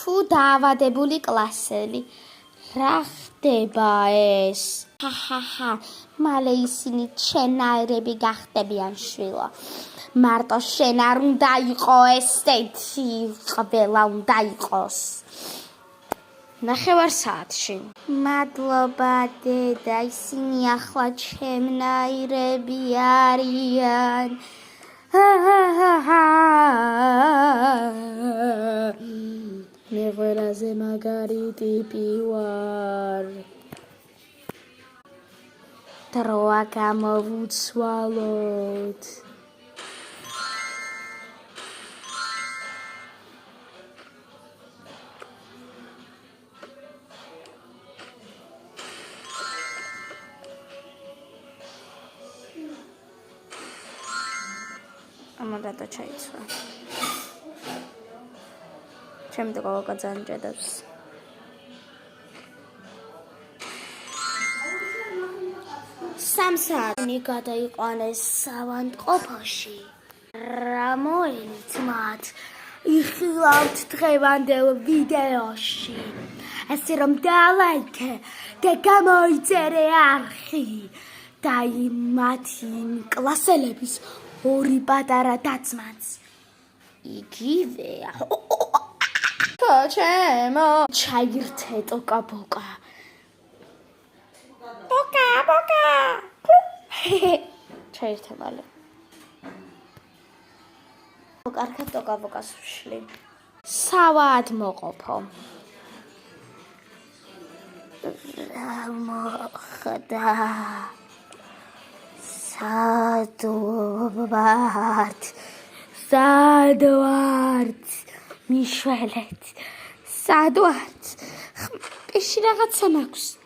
თუ დაავადებული კლასელი. რა ხდება ეს? ჰაჰაჰა, მალე ისინი ჩენაერები გახდებიან შვილო. მარტო შენ არ უნდა იყო ესეთი, ყველა უნდა იყოს. ნახევარ საათში. მადლობა დედა, ისინი ახლა ჩემნაირები არიან. მე ყველაზე მაგარი ტიპი ვარ. დროა გამოვუცვალოთ. ამოდა ჩაიცვა. ჩემი ყოლა ძალიან ჭედავს. სამსაათი გადაიყვანეს სავანტყოფოში. რა მოელით მათ? იხილავთ დღევანდელ ვიდეოში. ასე რომ დალაიქე და გამოიწერე არხი. და მათი კლასელების ორი პატარა დაცმაც. იგივეა. ჩემო ჩაირთე ტოკა-ბოკა. ბოკა. ჩაირთე მალე. კარგად ტოკა-ბოკას ვშლი. სავად მოყოფო. მოხდა. სადვართ მიშველეთ. სადვართ. ხმეში რაღაცა მაქვს.